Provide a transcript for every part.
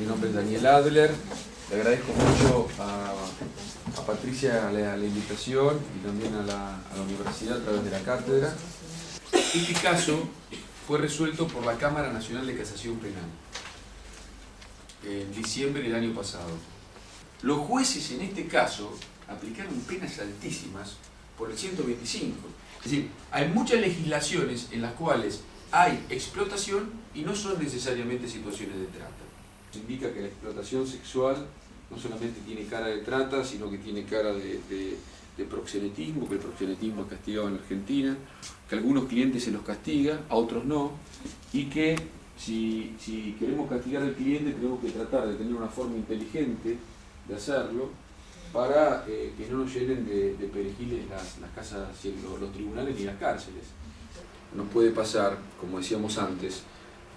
Mi nombre es Daniel Adler. Le agradezco mucho a Patricia la invitación y también a la universidad a través de la cátedra. Este caso fue resuelto por la Cámara Nacional de Casación Penal en diciembre del año pasado. Los jueces en este caso aplicaron penas altísimas por el 125. Es decir, hay muchas legislaciones en las cuales hay explotación y no son necesariamente situaciones de trata. Se indica que la explotación sexual no solamente tiene cara de trata, sino que tiene cara de proxenetismo, que el proxenetismo es castigado en Argentina, que a algunos clientes se los castiga, a otros no, y que si queremos castigar al cliente tenemos que tratar de tener una forma inteligente de hacerlo para que no nos llenen de perejiles las casas, los tribunales ni las cárceles. Nos puede pasar, como decíamos antes,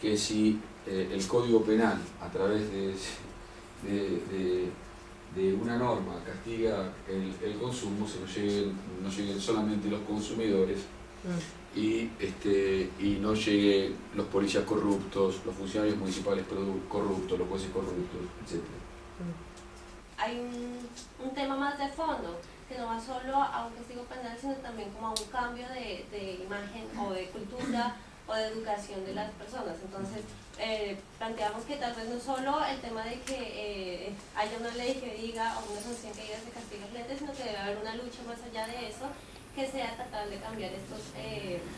que si el Código Penal, a través de una norma, castiga el consumo, no lleguen solamente los consumidores y no lleguen los policías corruptos, los funcionarios municipales corruptos, los jueces corruptos, etc. Hay un tema más de fondo, que no va solo a un castigo penal, sino también como a un cambio de imagen o de cultura o de educación de las personas. Entonces, planteamos que tal vez no solo el tema de que haya una ley que diga o una sanción que diga se castiga al cliente, sino que debe haber una lucha más allá de eso, que sea tratar de cambiar estos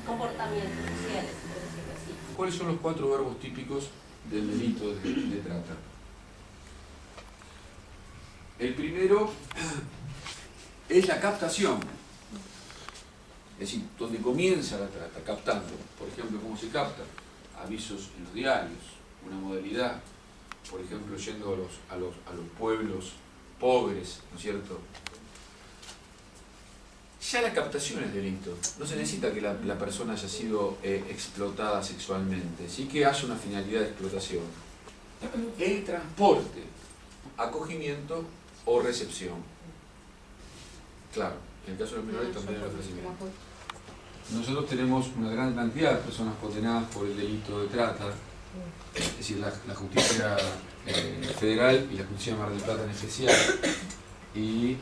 comportamientos sociales, por decirlo así. ¿Cuáles son los 4 verbos típicos del delito de trata? El primero es la captación, es decir, donde comienza la trata, captando. Por ejemplo, ¿cómo se capta? Avisos en los diarios, una modalidad, por ejemplo, yendo a los pueblos pobres, ¿no es cierto? Ya la captación es delito, no se necesita que la persona haya sido explotada sexualmente, sí que haya una finalidad de explotación. El transporte, acogimiento o recepción. Claro, en el caso de los menores también el ofrecimiento. Nosotros tenemos una gran cantidad de personas condenadas por el delito de trata, es decir, la justicia federal y la justicia de Mar del Plata en especial. Y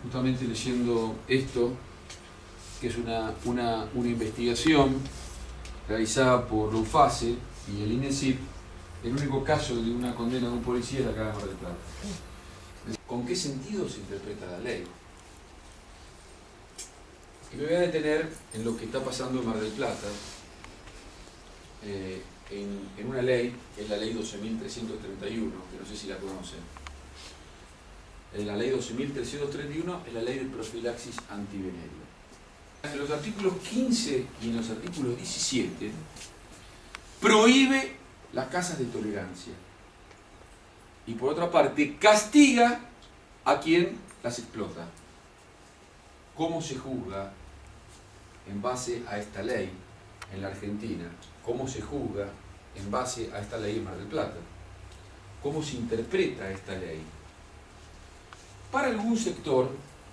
justamente leyendo esto, que es una investigación realizada por LUFACE y el INESIP, el único caso de una condena de un policía es acá de Mar del Plata. ¿Con qué sentido se interpreta la ley? Y me voy a detener en lo que está pasando en Mar del Plata, en una ley, que es la ley 12.331, que no sé si la conocen. La ley 12.331 es la ley de profilaxis antivenérea. En los artículos 15 y en los artículos 17 prohíbe las casas de tolerancia. Y por otra parte, castiga a quien las explota. ¿Cómo se juzga en base a esta ley en la Argentina? ¿Cómo se juzga en base a esta ley en Mar del Plata? ¿Cómo se interpreta esta ley? Para algún sector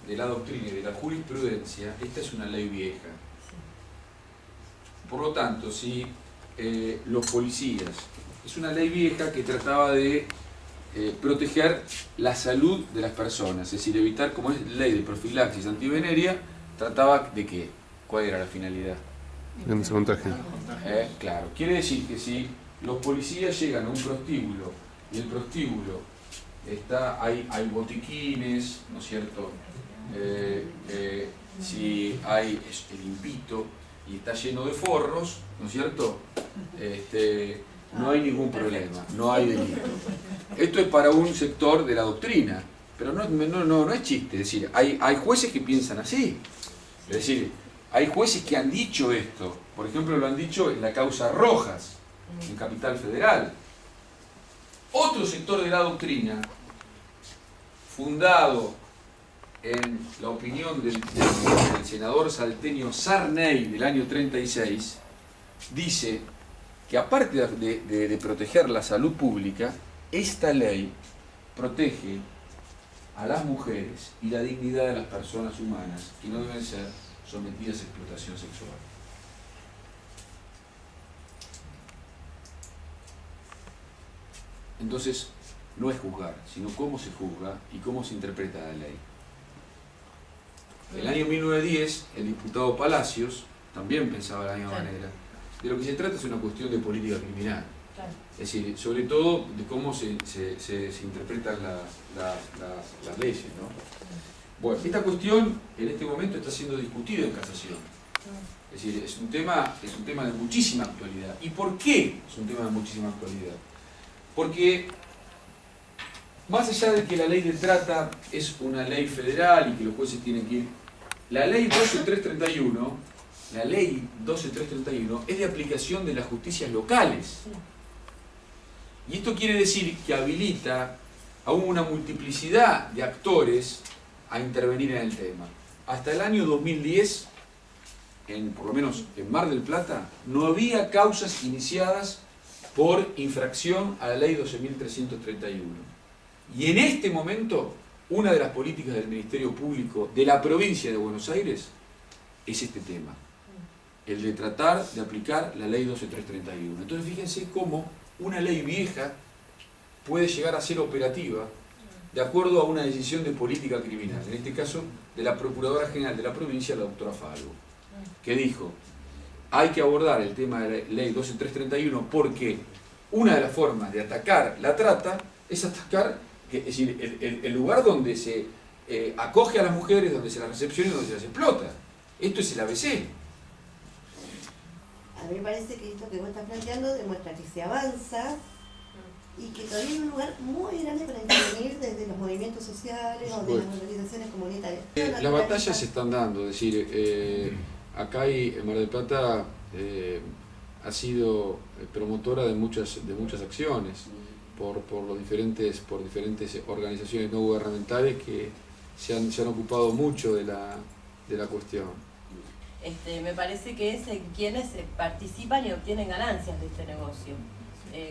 de la doctrina y de la jurisprudencia, esta es una ley vieja. Por lo tanto, si los policías, es una ley vieja que trataba de proteger la salud de las personas, es decir, evitar, como es ley de profilaxis antivenérea, trataba de qué, ¿cuál era la finalidad? En ese montaje. Claro, quiere decir que si los policías llegan a un prostíbulo y el prostíbulo hay botiquines, ¿no es cierto? Si hay el impito y está lleno de forros, ¿no es cierto? No hay ningún problema, no hay delito. Esto es para un sector de la doctrina, pero no es chiste. Es decir, hay jueces que piensan así. Es decir, hay jueces que han dicho esto. Por ejemplo, lo han dicho en la causa Rojas, en Capital Federal. Otro sector de la doctrina, fundado en la opinión del senador salteño Sarney del año 36, dice que aparte de proteger la salud pública, esta ley protege a las mujeres y la dignidad de las personas humanas que no deben ser sometidas a explotación sexual. entonces no es juzgar, sino cómo se juzga y cómo se interpreta la ley. En el año 1910, el diputado Palacios también pensaba de la misma manera. De lo que se trata es una cuestión de política criminal. Es decir, sobre todo de cómo se interpretan las leyes, ¿no? Bueno, esta cuestión en este momento está siendo discutida en casación. Es decir, es un tema de muchísima actualidad. ¿Y por qué es un tema de muchísima actualidad? Porque más allá de que la ley de trata es una ley federal y que los jueces tienen que ir, la ley 12331 es de aplicación de las justicias locales. Y esto quiere decir que habilita a una multiplicidad de actores a intervenir en el tema. Hasta el año 2010, por lo menos en Mar del Plata, no había causas iniciadas por infracción a la ley 12.331. Y en este momento, una de las políticas del Ministerio Público de la provincia de Buenos Aires es este tema, el de tratar de aplicar la ley 12.331. Entonces fíjense cómo una ley vieja puede llegar a ser operativa de acuerdo a una decisión de política criminal, en este caso de la Procuradora General de la provincia, la doctora Falgo, que dijo: hay que abordar el tema de la ley 12.331 porque una de las formas de atacar la trata es atacar, es decir, el lugar donde se acoge a las mujeres, donde se las recepciona y donde se las explota. Esto es el ABC. A mí me parece que esto que vos estás planteando demuestra que se avanza y que todavía hay un lugar muy grande para intervenir desde los movimientos sociales o de las organizaciones comunitarias. Las batallas se están dando, es decir, acá en Mar del Plata ha sido promotora de muchas acciones por diferentes organizaciones no gubernamentales que se han ocupado mucho de la cuestión. Me parece que es en quienes participan y obtienen ganancias de este negocio.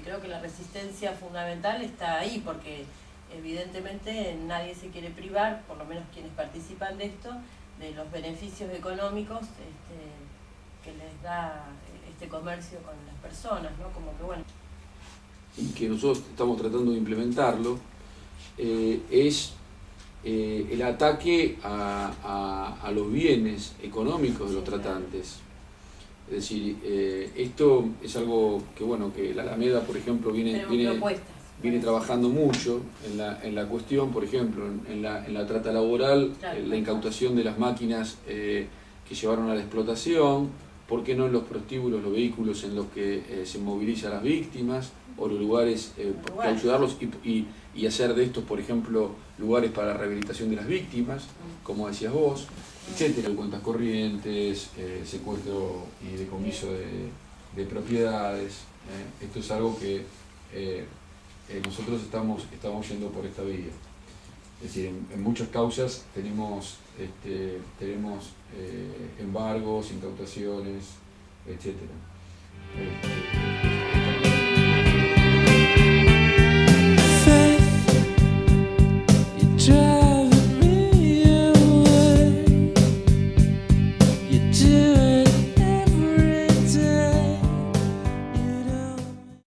Creo que la resistencia fundamental está ahí, porque evidentemente nadie se quiere privar, por lo menos quienes participan de esto, de los beneficios económicos que les da este comercio con las personas, ¿no? Como que bueno. Y que nosotros estamos tratando de implementarlo, es el ataque a los bienes económicos de los tratantes. Es decir, esto es algo que, bueno, que la Alameda, por ejemplo, viene trabajando mucho en la cuestión, por ejemplo, en la trata laboral, la incautación de las máquinas que llevaron a la explotación, ¿por qué no en los prostíbulos, los vehículos en los que se movilizan las víctimas, o los lugares, ayudarlos y hacer de estos, por ejemplo, lugares para la rehabilitación de las víctimas, como decías vos, etcétera, cuentas corrientes, secuestro y decomiso de propiedades. Esto es algo que nosotros estamos yendo por esta vía. Es decir, en muchas causas tenemos embargos, incautaciones, etcétera.